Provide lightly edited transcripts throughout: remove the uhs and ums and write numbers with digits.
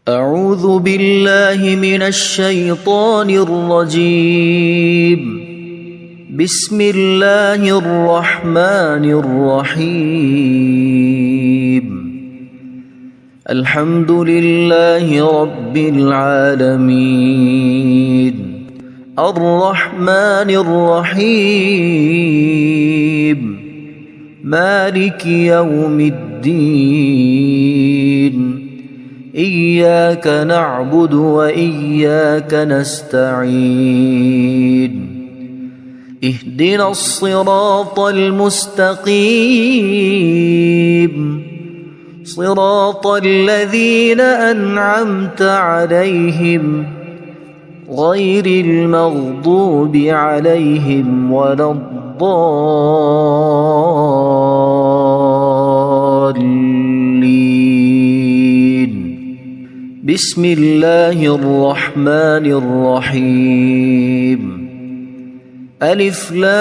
أعوذ بالله من الشيطان الرجيم. بسم الله الرحمن الرحيم. الحمد لله رب العالمين الرحمن الرحيم مالك يوم الدين إياك نعبد وإياك نستعين اهدنا الصراط المستقيم صراط الذين أنعمت عليهم غير المغضوب عليهم ولا الضالين. بسم الله الرحمن الرحيم. ألف لام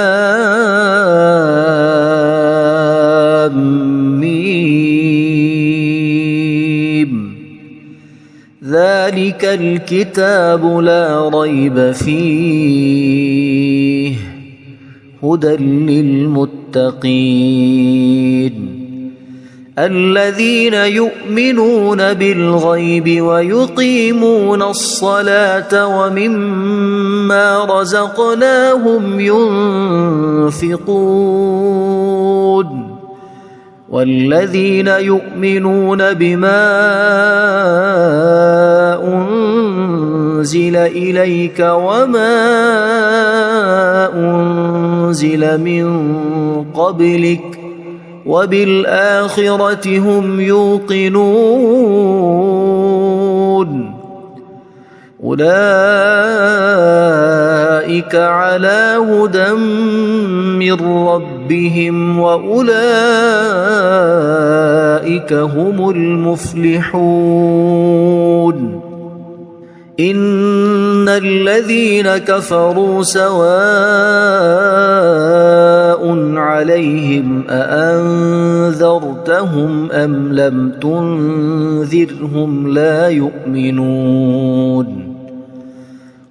ميم. ذلك الكتاب لا ريب فيه هدى للمتقين الذين يؤمنون بالغيب ويقيمون الصلاة ومما رزقناهم ينفقون والذين يؤمنون بما أنزل إليك وما أنزل من قبلك وبالآخرة هم يوقنون أولئك على هدى من ربهم وأولئك هم المفلحون. إن الذين كفروا سواء عليهم أأنذرتهم أم لم تنذرهم لا يؤمنون.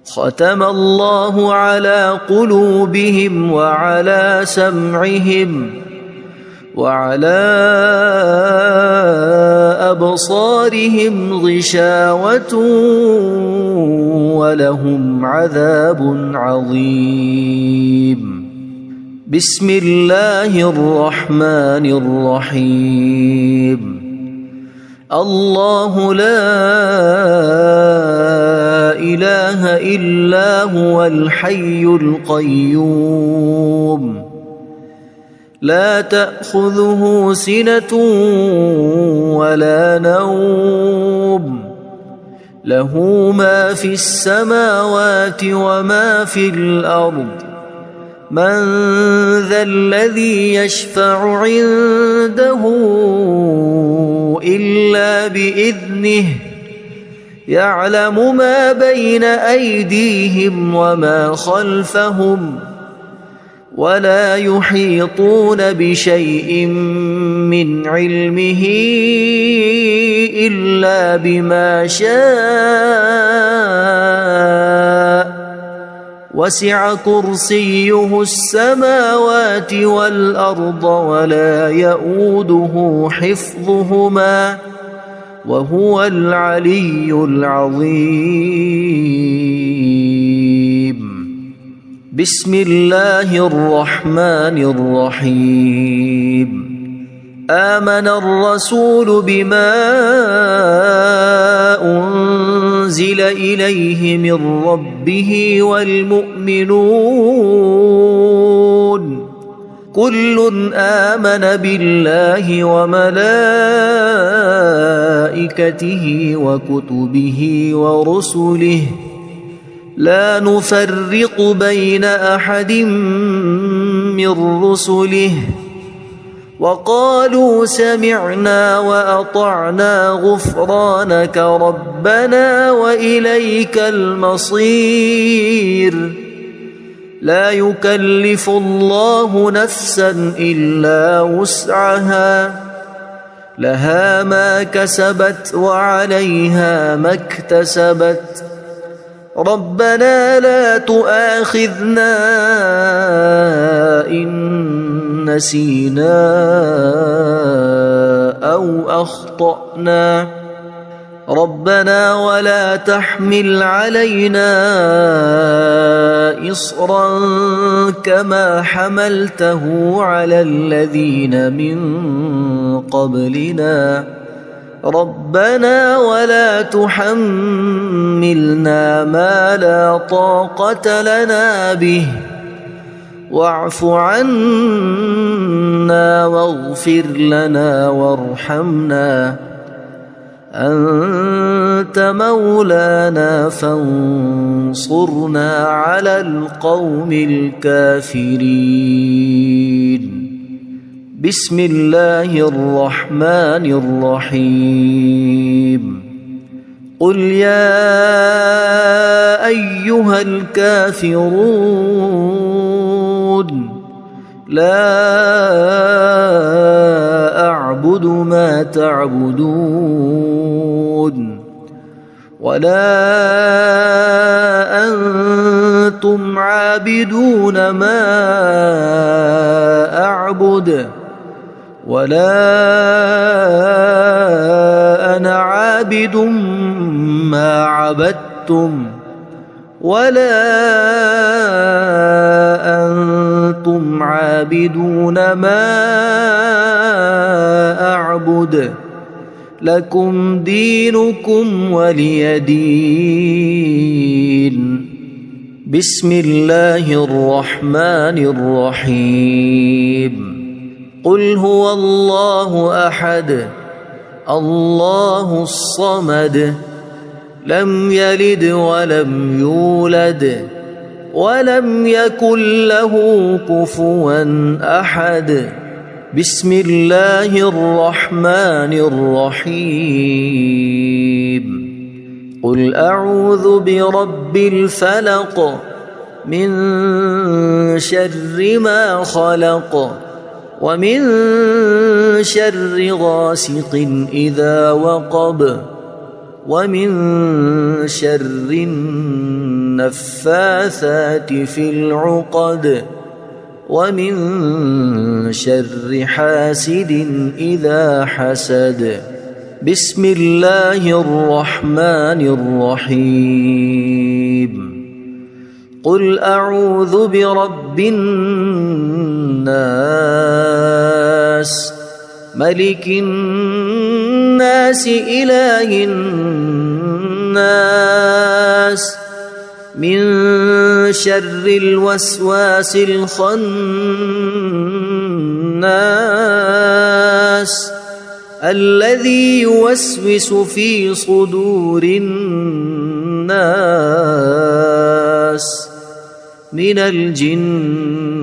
ختم الله على قلوبهم وعلى سمعهم وعلى أبصارهم غشاوة ولهم عذاب عظيم. بسم الله الرحمن الرحيم. الله لا إله إلا هو الحي القيوم لا تأخذه سنة ولا نوم له ما في السماوات وما في الأرض. من ذا الذي يشفع عنده إلا بإذنه يعلم ما بين أيديهم وما خلفهم ولا يحيطون بشيء من علمه إلا بما شاء وسع كرسيه السماوات والأرض ولا يؤوده حفظهما وهو العلي العظيم. بسم الله الرحمن الرحيم. آمن الرسول بما أنزل إليه من ربه والمؤمنون كل آمن بالله وملائكته وكتبه ورسله لا نفرق بين أحد من رسله وقالوا سمعنا وأطعنا غفرانك ربنا وإليك المصير. لا يكلف الله نفسا إلا وسعها لها ما كسبت وعليها ما اكتسبت ربنا لا تؤاخذنا إن نسينا أو أخطأنا ربنا ولا تحمل علينا إصرا كما حملته على الذين من قبلنا ربنا ولا تحملنا ما لا طاقة لنا به واعف عنا واغفر لنا وارحمنا أنت مولانا فانصرنا على القوم الكافرين بسم الله الرحمن الرحيم قل يا أيها الكافرون لا أعبد ما تعبدون ولا أنتم عابدون ما أعبد ولا أنا عابد ما عبدتم ولا أنتم عابدون ما أعبد لكم دينكم ولي دين بسم الله الرحمن الرحيم قل هو الله أحد الله الصمد لم يلد ولم يولد ولم يكن له كفوا أحد بسم الله الرحمن الرحيم قل أعوذ برب الفلق من شر ما خلق ومن شر غاسق إذا وقب ومن شر النفاثات في العقد ومن شر حاسد إذا حسد بسم الله الرحمن الرحيم قل أعوذ برب الناس ملك الناس إله الناس من شر الوسواس الخناس الذي يوسوس في صدور الناس من الجنة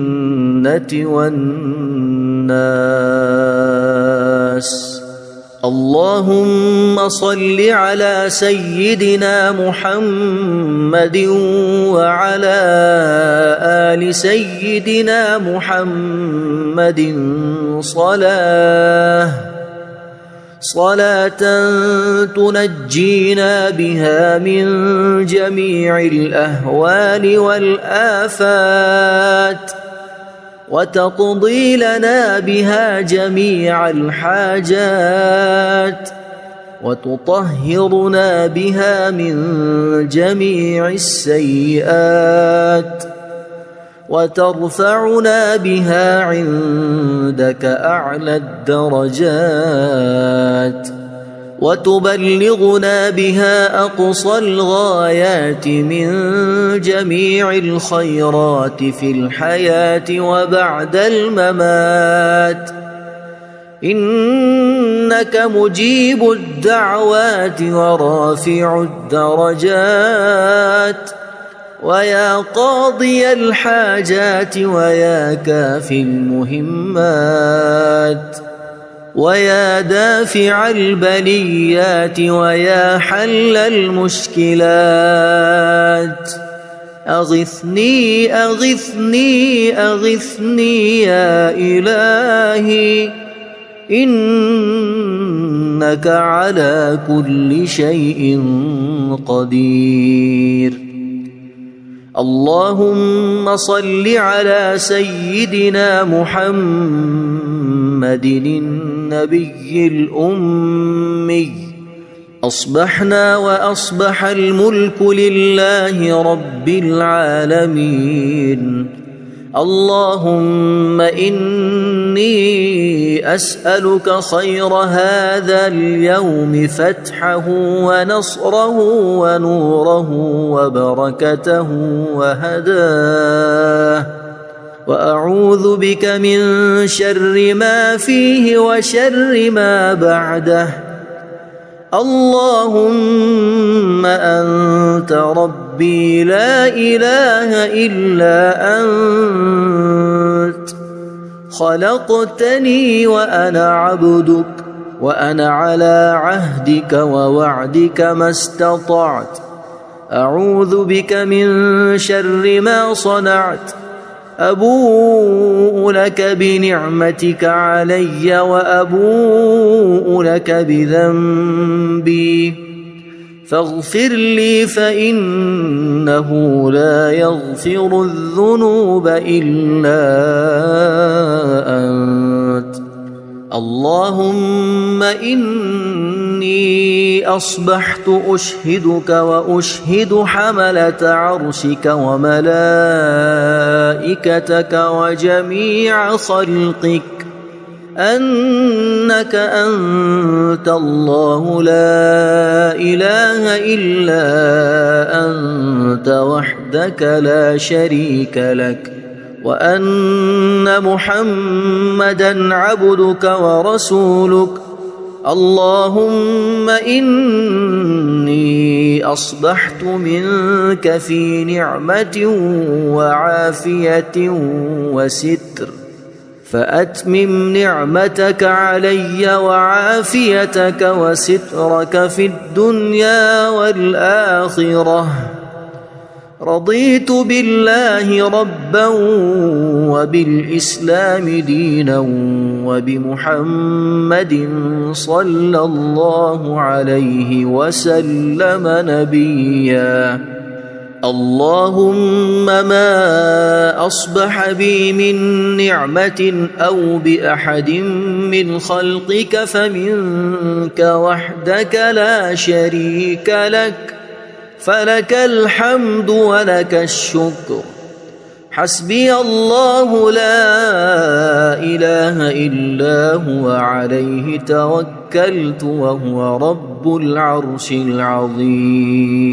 والناس اللهم صل على سيدنا محمد وعلى آل سيدنا محمد صلاة تنجينا بها من جميع الأهوال والآفات وتقضي لنا بها جميع الحاجات وتطهرنا بها من جميع السيئات وترفعنا بها عندك أعلى الدرجات وتبلغنا بها أقصى الغايات من جميع الخيرات في الحياة وبعد الممات إنك مجيب الدعوات ورافع الدرجات ويا قاضي الحاجات ويا كافي المهمات ويا دافع البليات ويا حل المشكلات أغثني أغثني أغثني يا إلهي إنك على كل شيء قدير. اللهم صل على سيدنا محمد النبي الأمي. أصبحنا وأصبح الملك لله رب العالمين. اللهم إني أسألك خير هذا اليوم، فتحه ونصره ونوره وبركته وهداه، وأعوذ بك من شر ما فيه وشر ما بعده. اللهم أنت ربي لا إله إلا أنت، خلقتني وأنا عبدك، وأنا على عهدك ووعدك ما استطعت. أعوذ بك من شر ما صنعت. أبوء لك بنعمتك علي وأبوء لك بذنبي، فاغفر لي فإنه لا يغفر الذنوب إلا أنت. اللهم إني أصبحت أشهدك وأشهد حملة عرشك وملائكتك وجميع خلقك أنك أنت الله لا إله إلا أنت وحدك لا شريك لك، وأن محمدًا عبدك ورسولك. اللهم إني أصبحت منك في نعمة وعافية وستر، فأتمم نعمتك علي وعافيتك وسترك في الدنيا والآخرة. رضيت بالله ربا وبالإسلام دينا وبمحمد صلى الله عليه وسلم نبيا. اللهم ما أصبح بي من نعمة أو بأحد من خلقك فمنك وحدك لا شريك لك، فلك الحمد ولك الشكر. حسبي الله لا إله إلا هو عليه توكلت وهو رب العرش العظيم.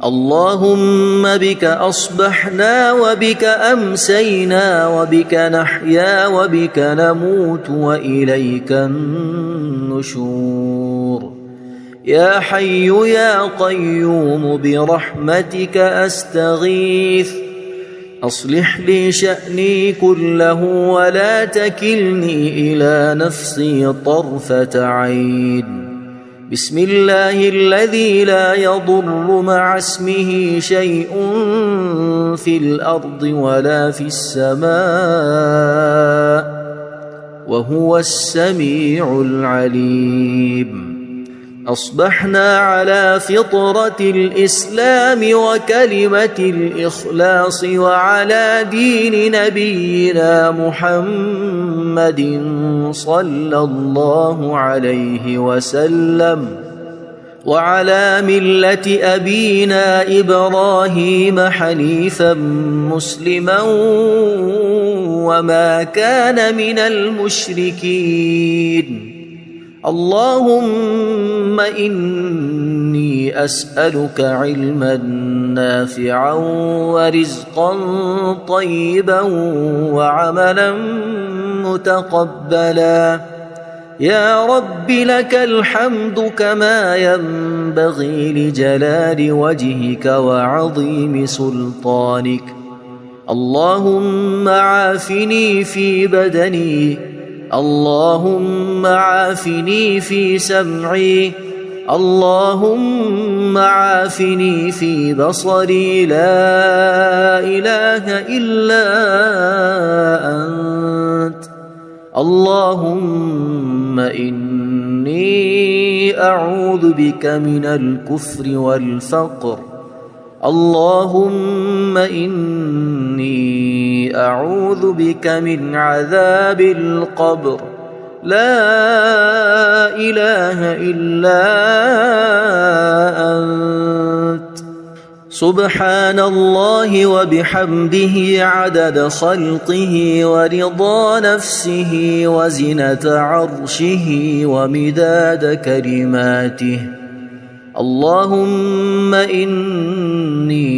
اللهم بك أصبحنا وبك أمسينا وبك نحيا وبك نموت وإليك النشور. يا حي يا قيوم برحمتك أستغيث، أصلح لي شأني كله ولا تكلني إلى نفسي طرفة عين. بسم الله الذي لا يضر مع اسمه شيء في الأرض ولا في السماء وهو السميع العليم. أصبحنا على فطرة الإسلام وكلمة الإخلاص وعلى دين نبينا محمد صلى الله عليه وسلم، وعلى ملة أبينا إبراهيم حنيفا مسلما وما كان من المشركين. اللهم إني أسألك علما نافعا ورزقا طيبا وعملا متقبلا. يا رب لك الحمد كما ينبغي لجلال وجهك وعظيم سلطانك. اللهم عافني في بدني، اللهم عافني في سمعي، اللهم عافني في بصري. لا إله إلا أنت. اللهم إني أعوذ بك من الكفر والفقر. اللهم إني أعوذ بك من عذاب القبر. لا إله إلا أنت. سبحان الله وبحمده عدد خلقه ورضا نفسه وزنة عرشه ومداد كلماته. اللهم إني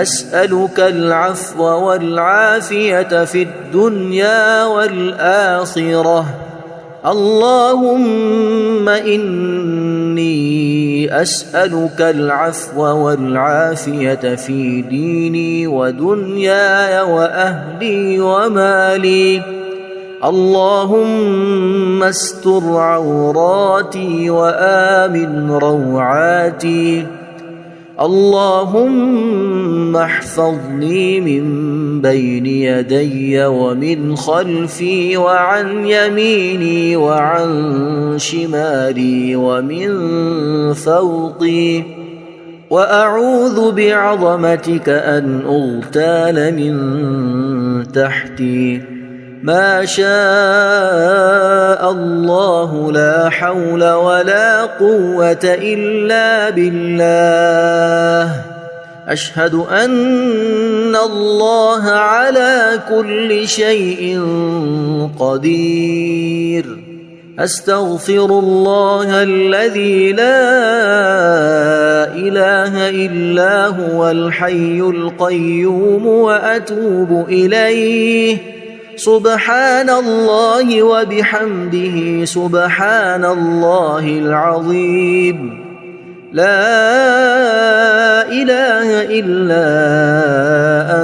أسألك العفو والعافية في الدنيا والآخرة. اللهم إني أسألك العفو والعافية في ديني ودنياي وأهلي ومالي. اللهم استر عوراتي وآمن روعاتي. اللهم احفظني من بين يدي ومن خلفي وعن يميني وعن شمالي ومن فوقي. وأعوذ بعظمتك أن أغتال من تحتي. ما شاء الله لا حول ولا قوة إلا بالله. أشهد أن الله على كل شيء قدير. أستغفر الله الذي لا إله إلا هو الحي القيوم وأتوب إليه. سبحان الله وبحمده سبحان الله العظيم. لا إله إلا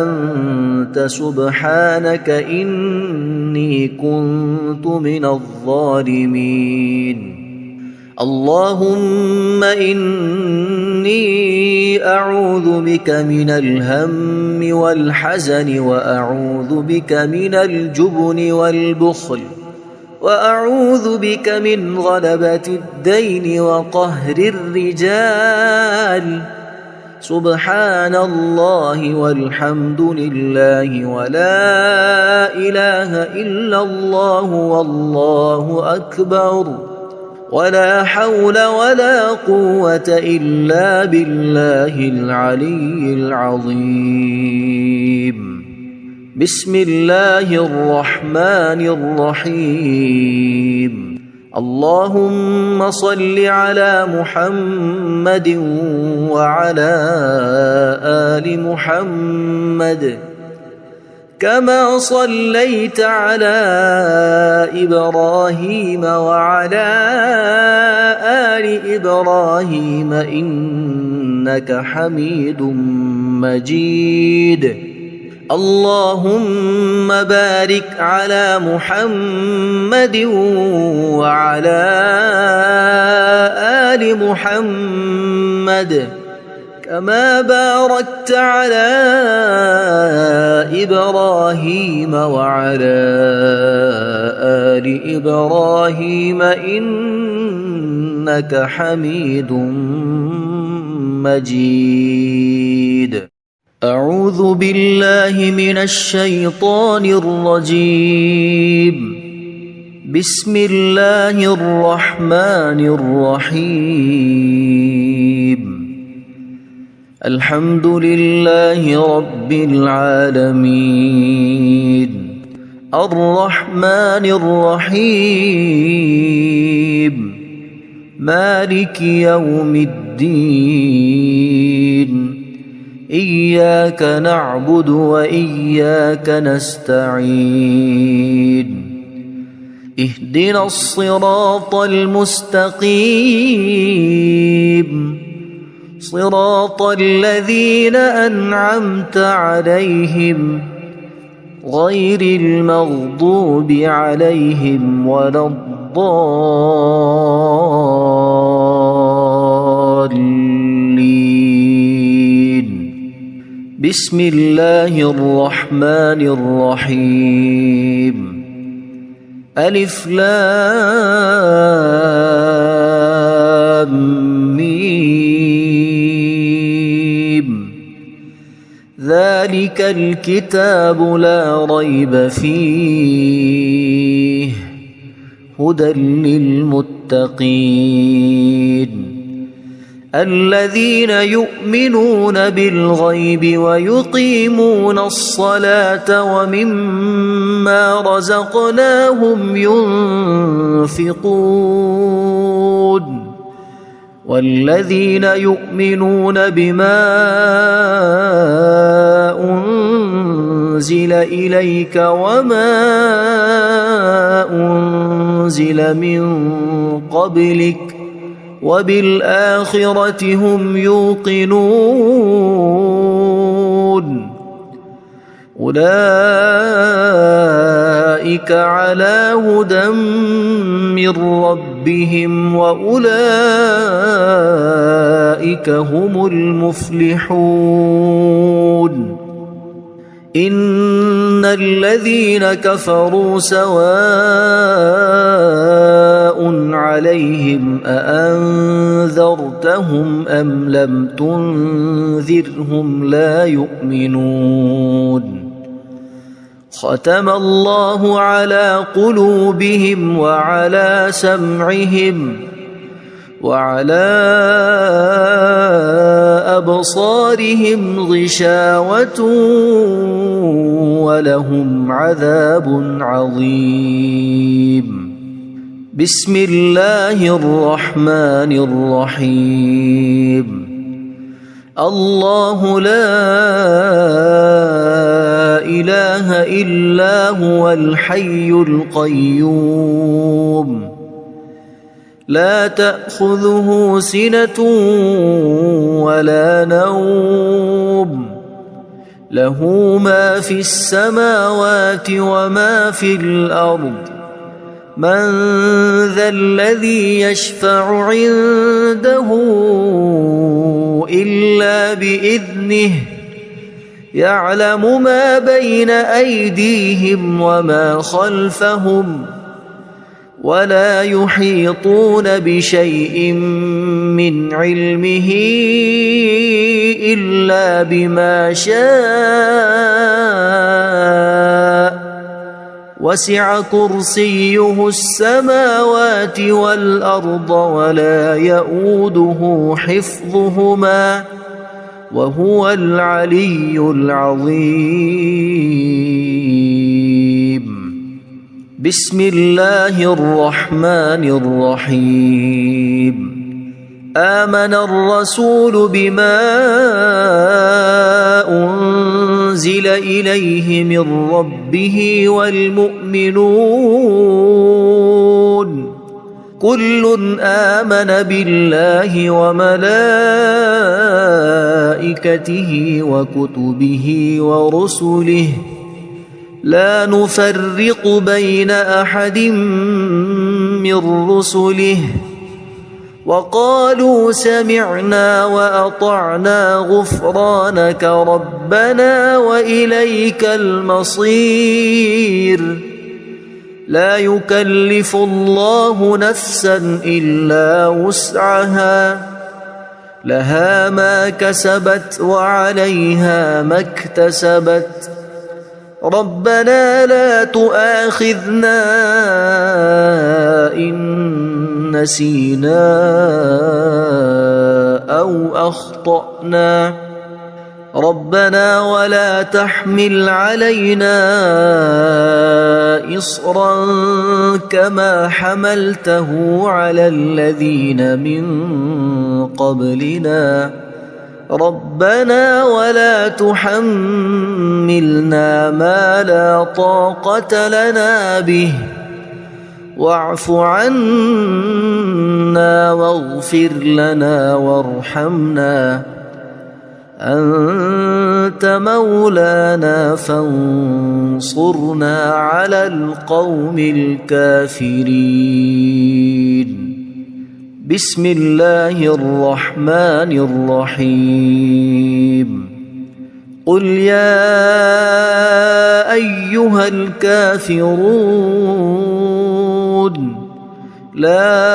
أنت سبحانك إني كنت من الظالمين. اللهم إني أعوذ بك من الهم والحزن وأعوذ بك من الجبن والبخل وأعوذ بك من غلبة الدين وقهر الرجال. سبحان الله والحمد لله ولا إله إلا الله والله أكبر ولا حول ولا قوة إلا بالله العلي العظيم. بسم الله الرحمن الرحيم. اللهم صل على محمد وعلى آل محمد كما صليت على إبراهيم وعلى آل إبراهيم إنك حميد مجيد. اللهم بارك على محمد وعلى آل محمد كما باركت على إبراهيم وعلى آل إبراهيم إنك حميد مجيد. أعوذ بالله من الشيطان الرجيم. بسم الله الرحمن الرحيم. الحمد لله رب العالمين الرحمن الرحيم مالك يوم الدين. إياك نعبد وإياك نستعين. اهدنا الصراط المستقيم صراط الذين أنعمت عليهم غير المغضوب عليهم ولا الضالين. بسم الله الرحمن الرحيم. ألف لام ميم ذلك الكتاب لا ريب فيه هدى للمتقين الذين يؤمنون بالغيب ويقيمون الصلاة ومما رزقناهم ينفقون والذين يؤمنون بما أنزل إليك وما أنزل من قبلك وبالآخرة هم يوقنون أولئك على هدى من ربهم وأولئك هم المفلحون إن الذين كفروا سواء عليهم أأنذرتهم أم لم تنذرهم لا يؤمنون ختم الله على قلوبهم وعلى سمعهم وعلى أبصارهم غشاوة ولهم عذاب عظيم بسم الله الرحمن الرحيم الله لا إله إلا هو الحي القيوم لا تأخذه سنة ولا نوم له ما في السماوات وما في الأرض من ذا الذي يشفع عنده إلا بإذنه يعلم ما بين أيديهم وما خلفهم ولا يحيطون بشيء من علمه إلا بما شاء وسع كرسيه السماوات والأرض ولا يؤوده حفظهما وهو العلي العظيم بسم الله الرحمن الرحيم آمن الرسول بما أنزل إليه من ربه والمؤمنون كل آمن بالله وملائكته وكتبه ورسله لا نفرق بين أحد من رسله وقالوا سمعنا وأطعنا غفرانك ربنا وإليك المصير لا يكلف الله نفسا إلا وسعها لها ما كسبت وعليها ما اكتسبت ربنا لا تؤاخذنا إن نسينا أو أخطأنا ربنا ولا تحمل علينا إصرا كما حملته على الذين من قبلنا ربنا ولا تحملنا ما لا طاقة لنا به واعف عنا واغفر لنا وارحمنا أنت مولانا فانصرنا على القوم الكافرين بسم الله الرحمن الرحيم قل يا أيها الكافرون لا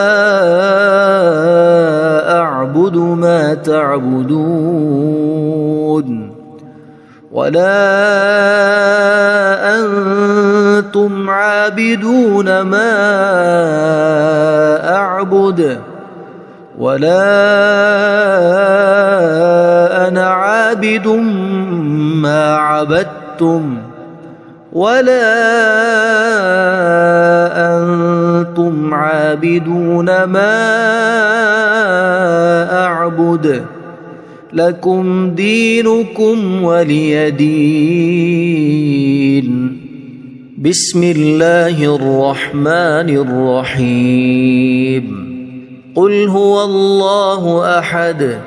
أعبد ما تعبدون ولا أنتم عابدون ما أعبد ولا أنا عابد ما عبدتم ولا أنتم عابدون ما أعبد لكم دينكم ولي دين. بسم الله الرحمن الرحيم. قل هو الله أحد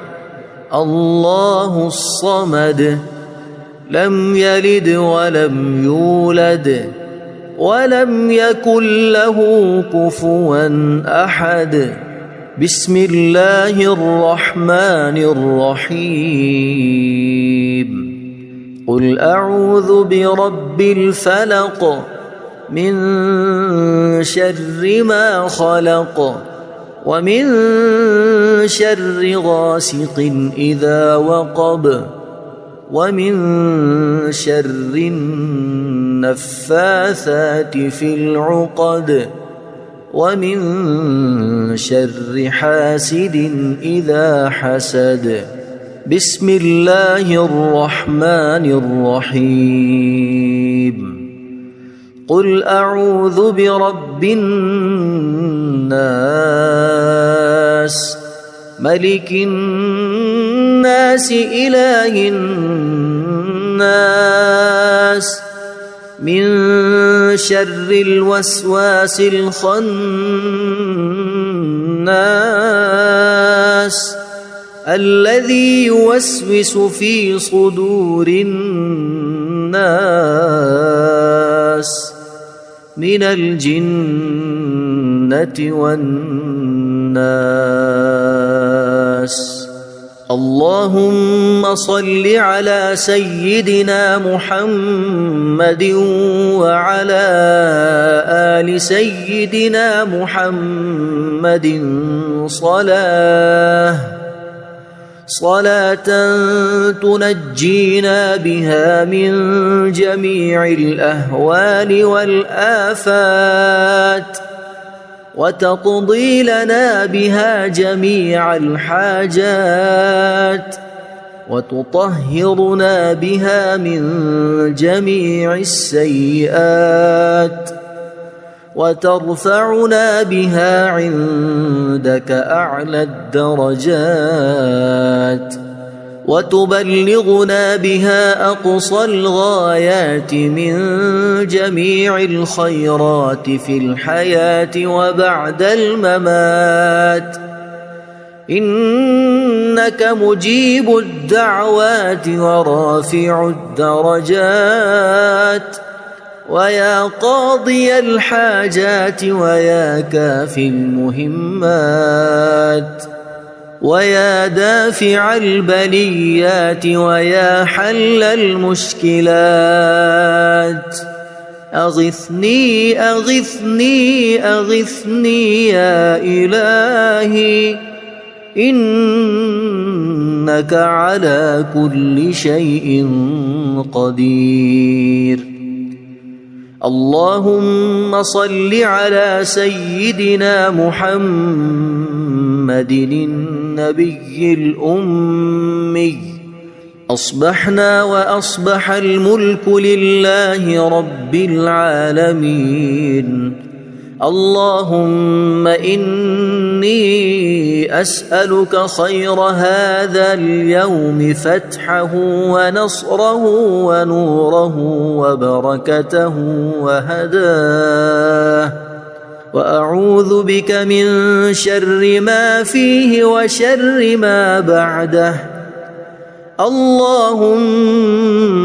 الله الصمد لم يلد ولم يولد ولم يكن له كفوا أحد. بسم الله الرحمن الرحيم. قل أعوذ برب الفلق من شر ما خلق ومن شر غاسق إذا وقب ومن شر النفاثات في العقد ومن شر حاسد إذا حسد. بسم الله الرحمن الرحيم. قل أعوذ برب الناس ملك الناس إله الناس من شر الوسواس الخناس الذي يوسوس في صدور الناس من الجنة والناس. اللهم صل على سيدنا محمد وعلى آل سيدنا محمد صلاة تنجينا بها من جميع الأهوال والآفات وتقضي لنا بها جميع الحاجات وتطهرنا بها من جميع السيئات وترفعنا بها عندك أعلى الدرجات وتبلغنا بها أقصى الغايات من جميع الخيرات في الحياة وبعد الممات. إنك مجيب الدعوات ورافع الدرجات ويا قاضي الحاجات ويا كافي المهمات ويا دافع البليات ويا حل المشكلات. أغثني أغثني أغثني يا إلهي إنك على كل شيء قدير. اللهم صل على سيدنا محمد النبي الأمي. أصبحنا وأصبح الملك لله رب العالمين. اللهم إني أسألك خير هذا اليوم فتحه ونصره ونوره وبركته وهداه وأعوذ بك من شر ما فيه وشر ما بعده. اللهم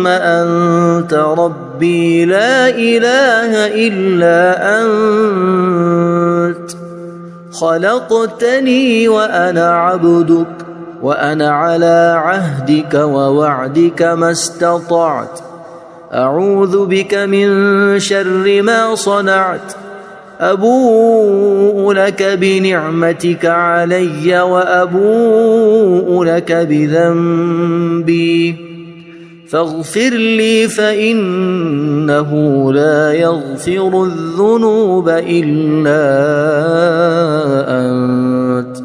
أنت ربي لا إله إلا أنت خلقتني وأنا عبدك وأنا على عهدك ووعدك ما استطعت. أعوذ بك من شر ما صنعت أبوء لك بنعمتك علي وأبوء لك بذنبي فاغفر لي فإنه لا يغفر الذنوب إلا أنت.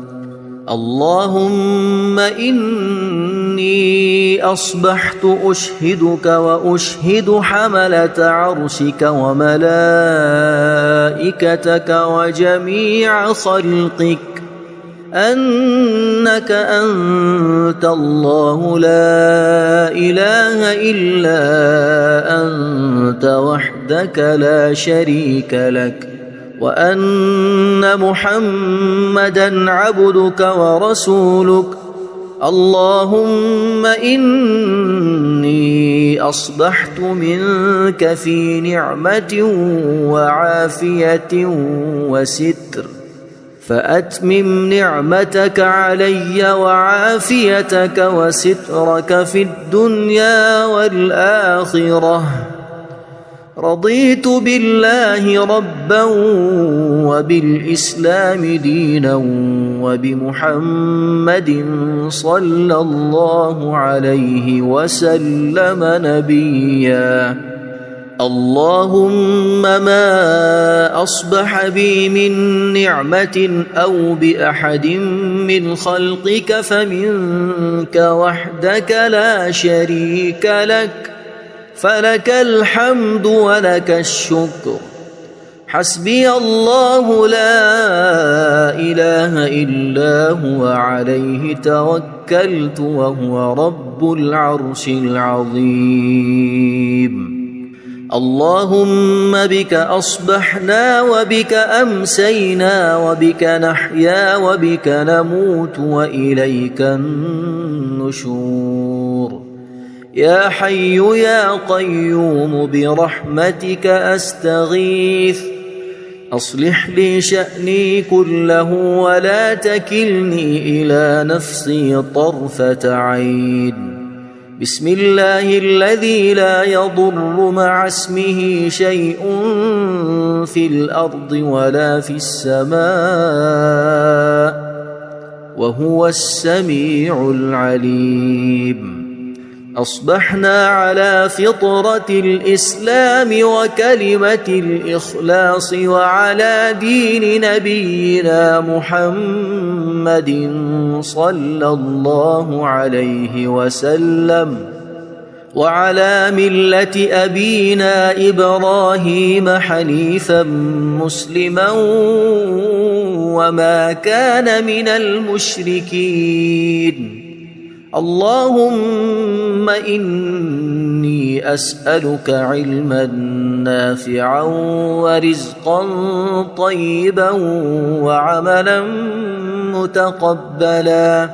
اللهم إني أصبحت أشهدك وأشهد حملة عرشك وملائكتك وجميع خلقك أنك أنت الله لا إله إلا أنت وحدك لا شريك لك وأن محمدًا عبدك ورسولك. اللهم إني أصبحت منك في نعمة وعافية وستر فأتمم نعمتك علي وعافيتك وسترك في الدنيا والآخرة. رضيت بالله ربا وبالإسلام دينا وبمحمد صلى الله عليه وسلم نبيا. اللهم ما أصبح بي من نعمة أو بأحد من خلقك فمنك وحدك لا شريك لك فلك الحمد ولك الشكر. حسبي الله لا إله إلا هو عليه توكلت وهو رب العرش العظيم. اللهم بك أصبحنا وبك أمسينا وبك نحيا وبك نموت وإليك النشور. يا حي يا قيوم برحمتك أستغيث أصلح لي شأني كله ولا تكلني إلى نفسي طرفة عين. بسم الله الذي لا يضر مع اسمه شيء في الأرض ولا في السماء وهو السميع العليم. أصبحنا على فطرة الإسلام وكلمة الإخلاص وعلى دين نبينا محمد صلى الله عليه وسلم وعلى ملة أبينا إبراهيم حنيفا مسلما وما كان من المشركين. اللهم إني أسألك علما نافعا ورزقا طيبا وعملا متقبلا.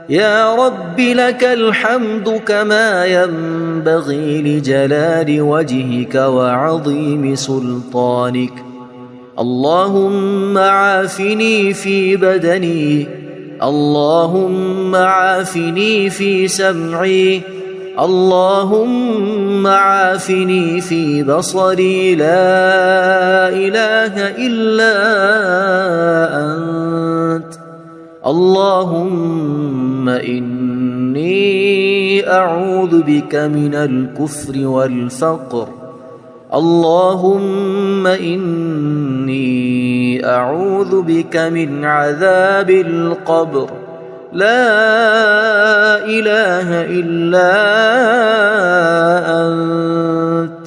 يا رب لك الحمد كما ينبغي لجلال وجهك وعظيم سلطانك. اللهم عافني في بدني اللهم عافني في سمعي اللهم عافني في بصري لا إله إلا أنت. اللهم إني أعوذ بك من الكفر والفقر. اللهم إني أعوذ بك من عذاب القبر. لا إله إلا أنت.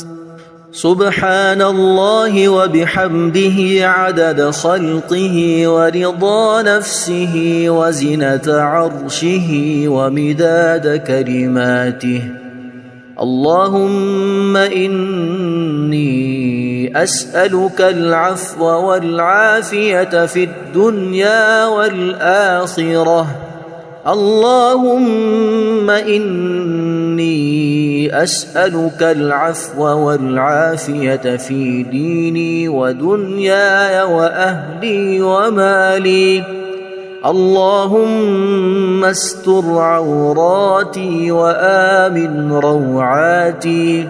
سبحان الله وبحمده عدد خلقه ورضا نفسه وزنة عرشه ومداد كلماته. اللهم إني أسألك العفو والعافية في الدنيا والآخرة. اللهم إني أسألك العفو والعافية في ديني ودنياي وأهلي ومالي. اللهم استر عوراتي وآمن روعاتي.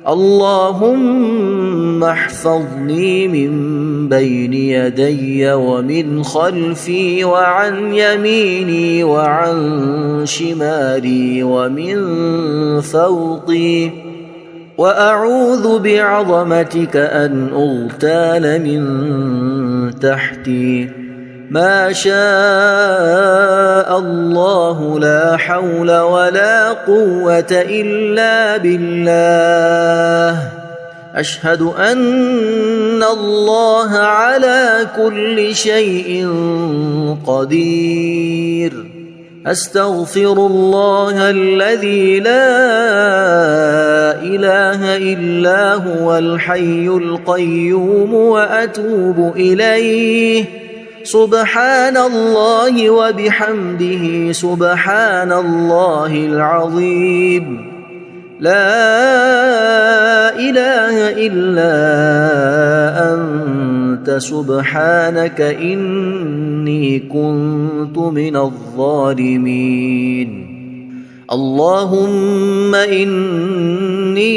اللهم احفظني من بين يدي ومن خلفي وعن يميني وعن شمالي ومن فوقي، وأعوذ بعظمتك أن أغتال من تحتي. ما شاء الله لا حول ولا قوة إلا بالله. أشهد أن الله على كل شيء قدير. أستغفر الله الذي لا إله إلا هو الحي القيوم وأتوب إليه. سبحان الله وبحمده سبحان الله العظيم. لا إله إلا أنت سبحانك إني كنت من الظالمين. اللهم إني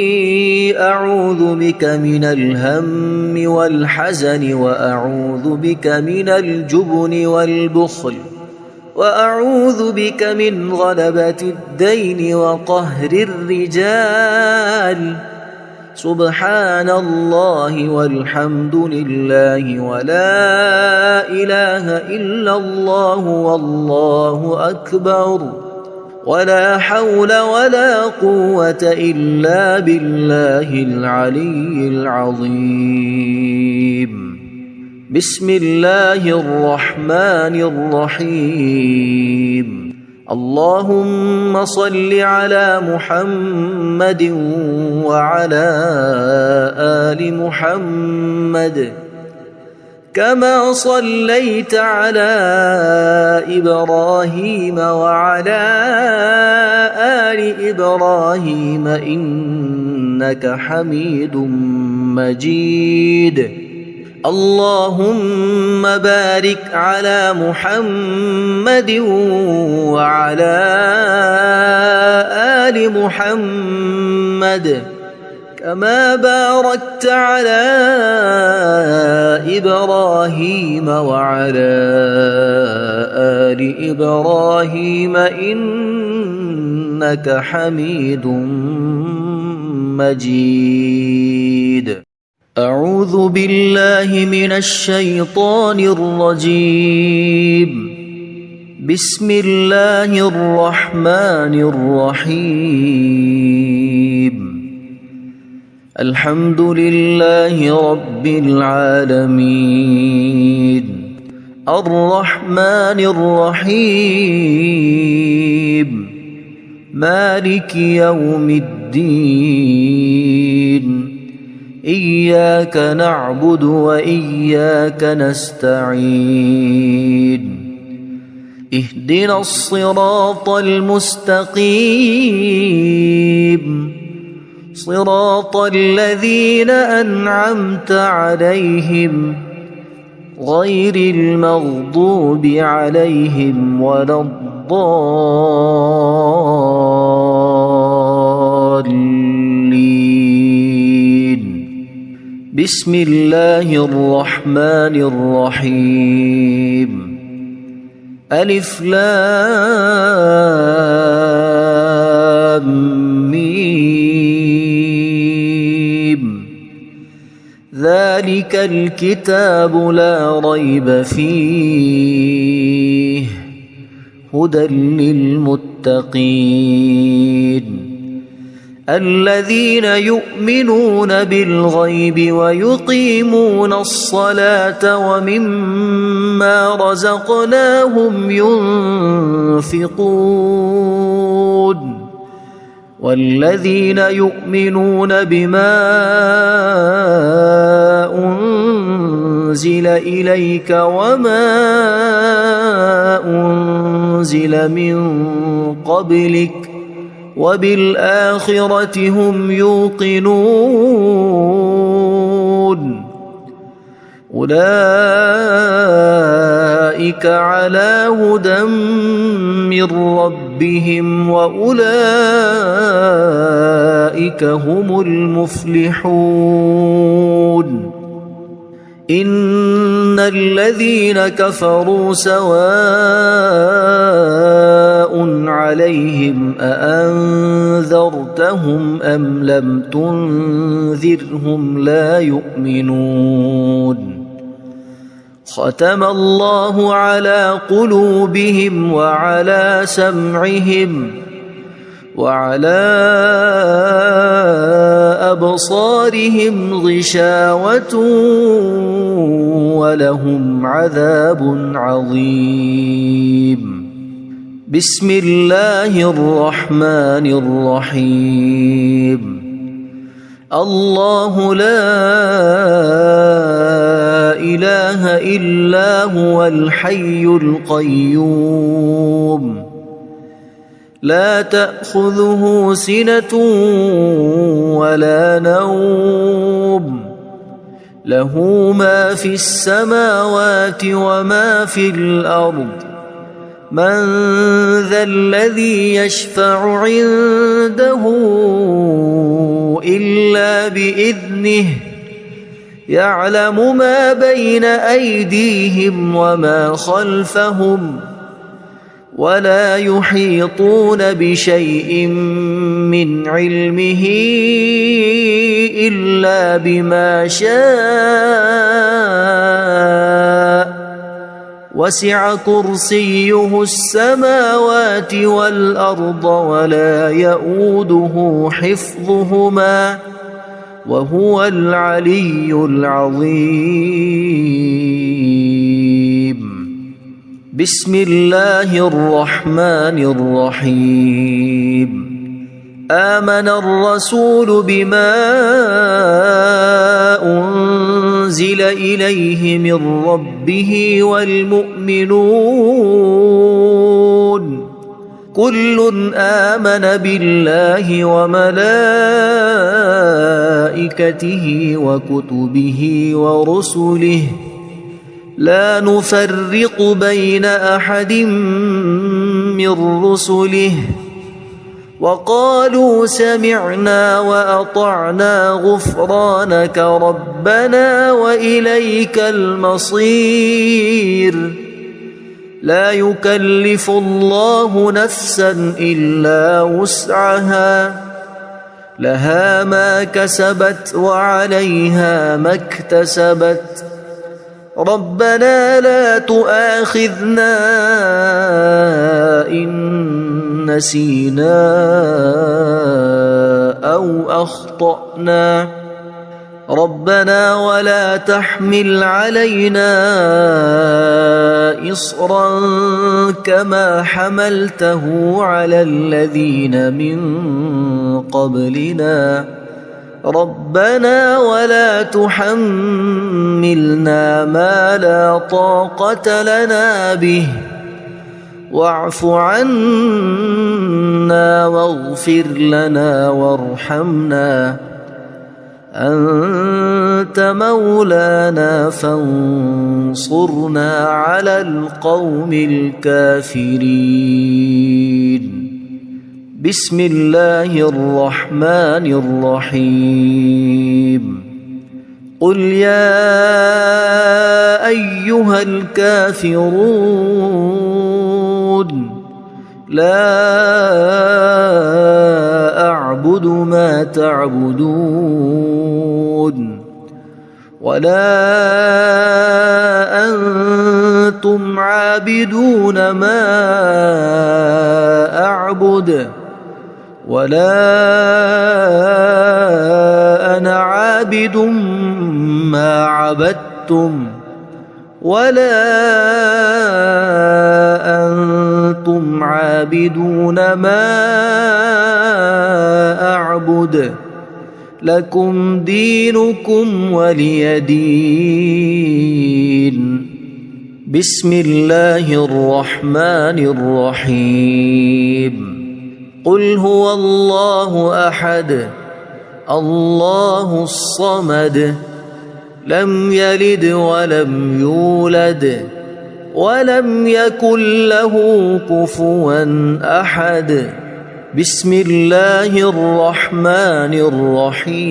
أعوذ بك من الهم والحزن، وأعوذ بك من الجبن والبخل، وأعوذ بك من غلبة الدين وقهر الرجال. سبحان الله والحمد لله ولا إله إلا الله والله أكبر، ولا حول ولا قوة إلا بالله العلي العظيم. بسم الله الرحمن الرحيم. اللهم صل على محمد وعلى آل محمد كما صليت على إبراهيم وعلى آل إبراهيم إنك حميد مجيد. اللهم بارك على محمد وعلى آل محمد كما باركت على إبراهيم وعلى آل إبراهيم إنك حميد مجيد. أعوذ بالله من الشيطان الرجيم. بسم الله الرحمن الرحيم. الحمد لله رب العالمين. الرحمن الرحيم. مالك يوم الدين. إياك نعبد وإياك نستعين. اهدنا الصراط المستقيم، صراط الذين أنعمت عليهم غير المغضوب عليهم ولا الضالين. بسم الله الرحمن الرحيم. ألف لام ميم. ذلك الكتاب لا ريب فيه هدى للمتقين الذين يؤمنون بالغيب ويقيمون الصلاة ومما رزقناهم ينفقون والذين يؤمنون بما أنزل إليك وما أنزل من قبلك وبالآخرة هم يوقنون أولئك على هدى من ربهم وأولئك هم المفلحون إن الذين كفروا سواء عليهم أأنذرتهم أم لم تنذرهم لا يؤمنون ختم الله على قلوبهم وعلى سمعهم وعلى أبصارهم غشاوة ولهم عذاب عظيم بسم الله الرحمن الرحيم الله لا إله إلا هو الحي القيوم لا تأخذه سنة ولا نوم له ما في السماوات وما في الأرض من ذا الذي يشفع عنده إلا بإذنه يعلم ما بين أيديهم وما خلفهم ولا يحيطون بشيء من علمه إلا بما شاء وسع كرسيه السماوات والأرض ولا يؤوده حفظهما وهو العلي العظيم بسم الله الرحمن الرحيم آمن الرسول بما أنزل إليه من ربه والمؤمنون كل آمن بالله وملائكته وكتبه ورسله لا نفرق بين أحد من رسله وقالوا سمعنا وأطعنا غفرانك ربنا وإليك المصير لا يكلف الله نفسا إلا وسعها لها ما كسبت وعليها ما اكتسبت ربنا لا تؤاخذنا إن نسينا أو أخطأنا ربنا ولا تحمل علينا إصرا كما حملته على الذين من قبلنا ربنا ولا تحملنا ما لا طاقة لنا به واعف عنا واغفر لنا وارحمنا أنت مولانا فانصرنا على القوم الكافرين بسم الله الرحمن الرحيم قل يا أيها الكافرون لا أعبد ما تعبدون ولا أنتم عابدون ما أعبد ولا أنا عابد ما عبدتم ولا أنتم عابدون ما أعبد لكم دينكم ولي دين بسم الله الرحمن الرحيم قل هو الله أحد الله الصمد لم يلد ولم يولد ولم يكن له كفوا أحد. بسم الله الرحمن الرحيم.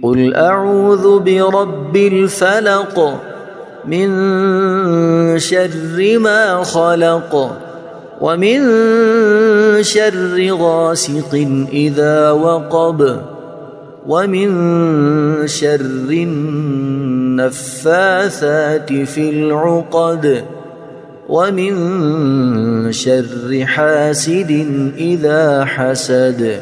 قل أعوذ برب الفلق من شر ما خلق ومن شر غاسق إذا وقب ومن شر النفاثات في العقد ومن شر حاسد إذا حسد.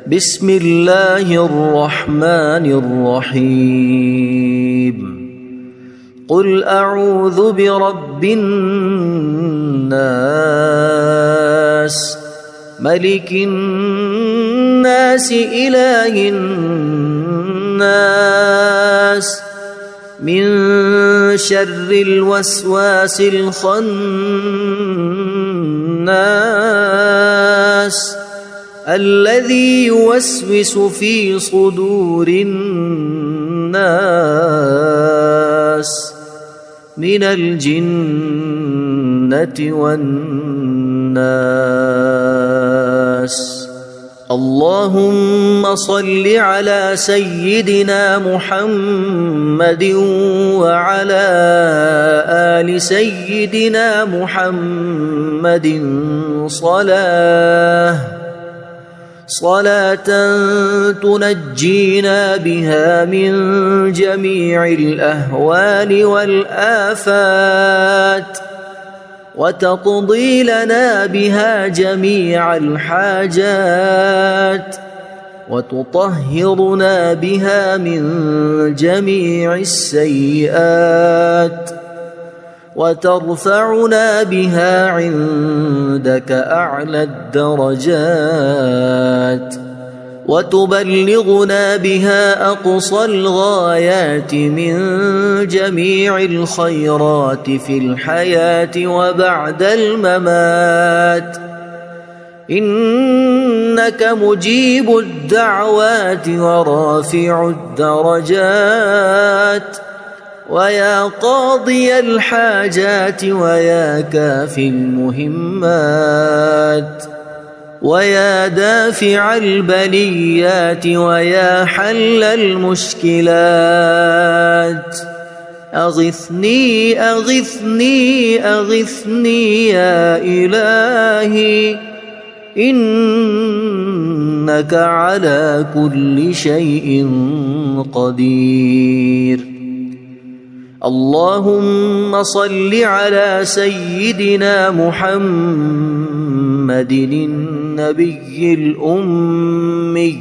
بسم الله الرحمن الرحيم. قل أعوذ برب الناس ملك الناس إله الناس من شر الوسواس الخناس الذي يوسوس في صدور الناس من الجنة والناس. اللهم صل على سيدنا محمد وعلى آل سيدنا محمد صلاة تنجينا بها من جميع الأهوال والآفات وتقضي لنا بها جميع الحاجات وتطهرنا بها من جميع السيئات وترفعنا بها عندك أعلى الدرجات وتبلغنا بها أقصى الغايات من جميع الخيرات في الحياة وبعد الممات. إنك مجيب الدعوات ورافع الدرجات ويا قاضي الحاجات ويا كافي المهمات ويا دافع البليات ويا حل المشكلات. أغثني أغثني أغثني يا إلهي إنك على كل شيء قدير. اللهم صل على سيدنا محمد النبي الأمي.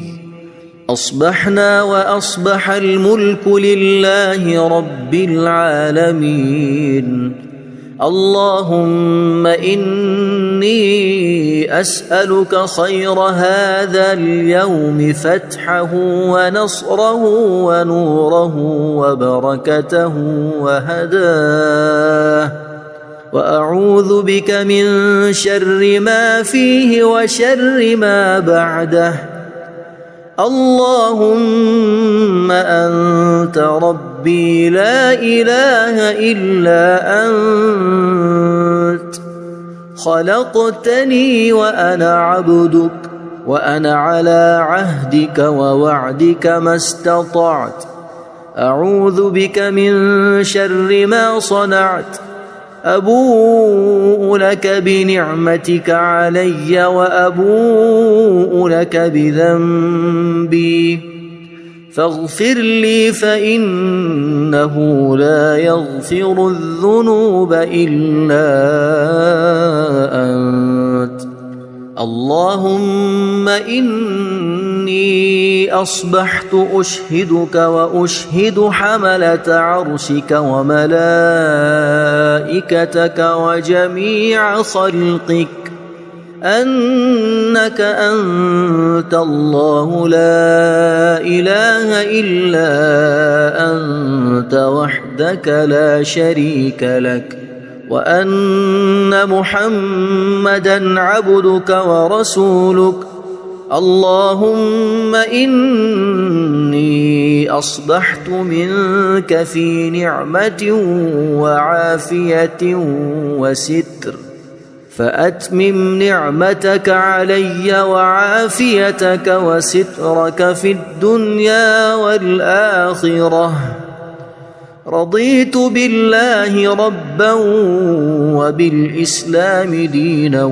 أصبحنا وأصبح الملك لله رب العالمين. اللهم إني أسألك خير هذا اليوم فتحه ونصره ونوره وبركته وهداه وأعوذ بك من شر ما فيه وشر ما بعده. اللهم أنت ربي لا إله إلا أنت خلقتني وأنا عبدك وأنا على عهدك ووعدك ما استطعت. أعوذ بك من شر ما صنعت. أبوء لك بنعمتك علي وأبوء لك بذنبي فاغفر لي فإنه لا يغفر الذنوب إلا أنت. اللهم إني أصبحت أشهدك وأشهد حملة عرشك وملائكتك وجميع خلقك أنك أنت الله لا إله إلا أنت وحدك لا شريك لك وأن محمدًا عبدك ورسولك. اللهم إني إني أصبحت منك في نعمة وعافية وستر، فأتمم نعمتك علي وعافيتك وسترك في الدنيا والآخرة. رضيت بالله ربا وبالإسلام دينا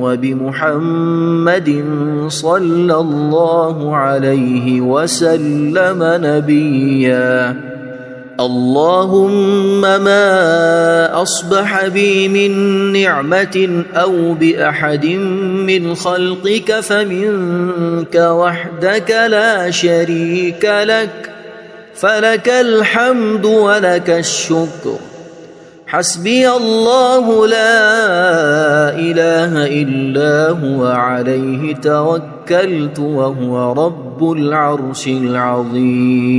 وبمحمد صلى الله عليه وسلم نبيا. اللهم ما أصبح بي من نعمة أو بأحد من خلقك فمنك وحدك لا شريك لك، فلك الحمد ولك الشكر. حسبي الله لا إله إلا هو عليه توكلت وهو رب العرش العظيم.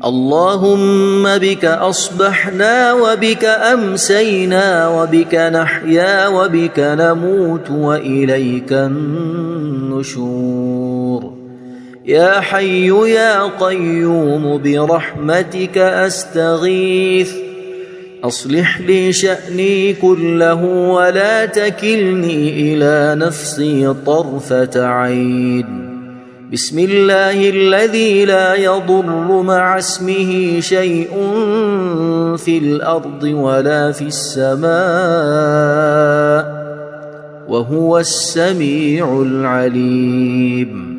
اللهم بك أصبحنا وبك أمسينا وبك نحيا وبك نموت وإليك النشور. يا حي يا قيوم برحمتك أستغيث، أصلح لي شأني كله ولا تكلني إلى نفسي طرفة عين. بسم الله الذي لا يضر مع اسمه شيء في الأرض ولا في السماء وهو السميع العليم.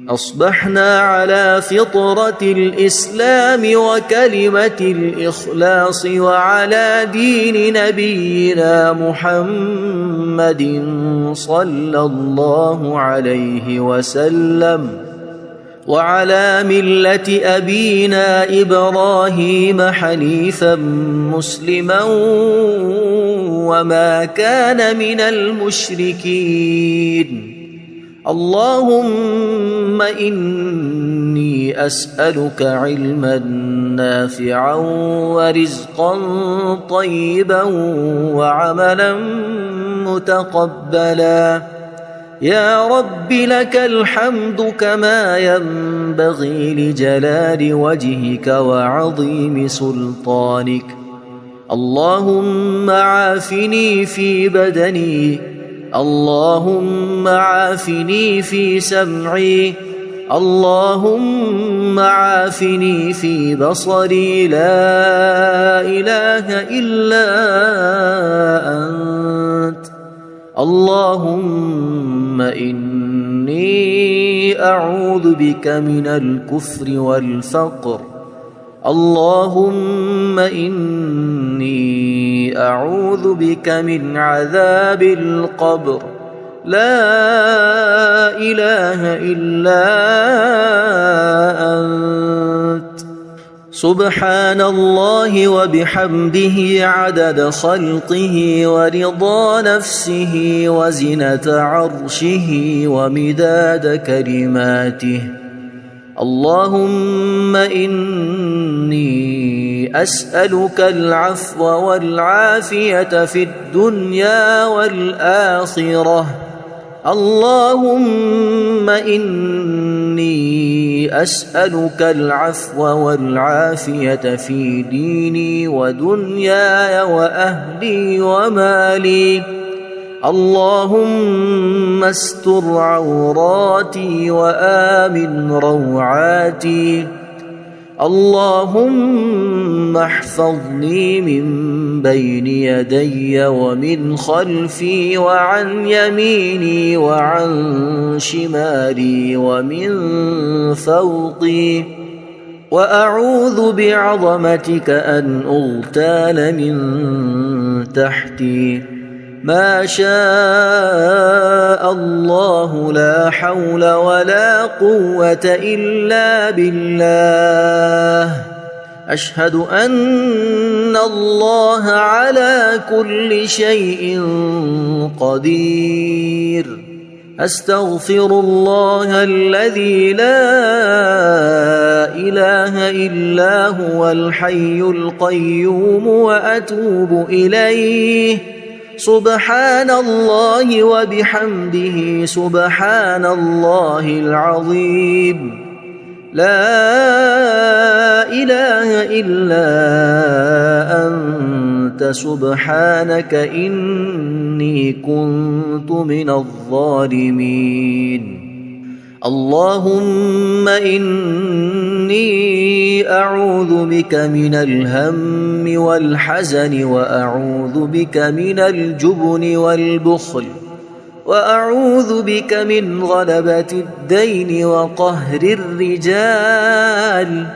أصبحنا على فطرة الإسلام وكلمة الإخلاص وعلى دين نبينا محمد صلى الله عليه وسلم وعلى ملة أبينا إبراهيم حنيفا مسلما وما كان من المشركين. اللهم إني أسألك علما نافعا ورزقا طيبا وعملا متقبلا. يا رب لك الحمد كما ينبغي لجلال وجهك وعظيم سلطانك. اللهم عافني في بدني، اللهم عافني في سمعي، اللهم عافني في بصري. لا إله إلا أنت. اللهم إني أعوذ بك من الكفر والفقر. اللهم إني أعوذ بك من عذاب القبر. لا إله إلا أنت. سبحان الله وبحمده عدد خلقه ورضا نفسه وزنة عرشه ومداد كلماته. اللهم إني أسألك العفو والعافية في الدنيا والآخرة. اللهم إني أسألك العفو والعافية في ديني ودنياي وأهلي ومالي. اللهم استر عوراتي وآمن روعاتي. اللهم احفظني من بين يدي ومن خلفي وعن يميني وعن شمالي ومن فوقي. وأعوذ بعظمتك أن أغتال من تحتي. ما شاء الله لا حول ولا قوة إلا بالله. أشهد أن الله على كل شيء قدير. أستغفر الله الذي لا إله إلا هو الحي القيوم وأتوب إليه. سبحان الله وبحمده سبحان الله العظيم. لا إله إلا أنت سبحانك إني كنت من الظالمين. اللهم إني أعوذ بك من الهم والحزن، وأعوذ بك من الجبن والبخل، وأعوذ بك من غلبة الدين وقهر الرجال.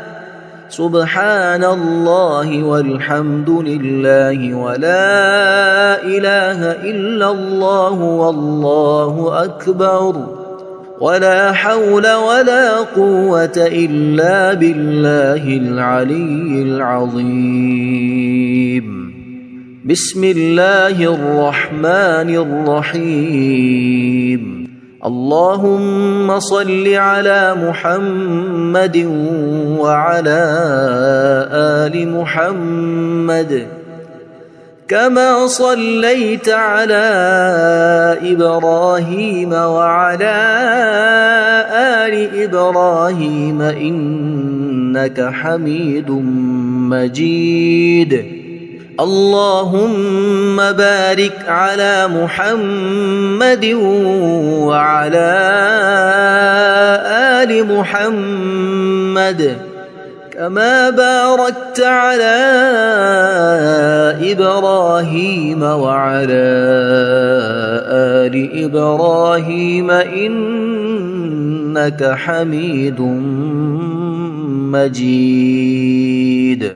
سبحان الله والحمد لله ولا إله إلا الله والله أكبر، ولا حول ولا قوة إلا بالله العلي العظيم. بسم الله الرحمن الرحيم. اللهم صل على محمد وعلى آل محمد كما صليت على إبراهيم وعلى آل إبراهيم إنك حميد مجيد. اللهم بارك على محمد وعلى آل محمد كما باركت على إبراهيم وعلى آل إبراهيم إنك حميد مجيد.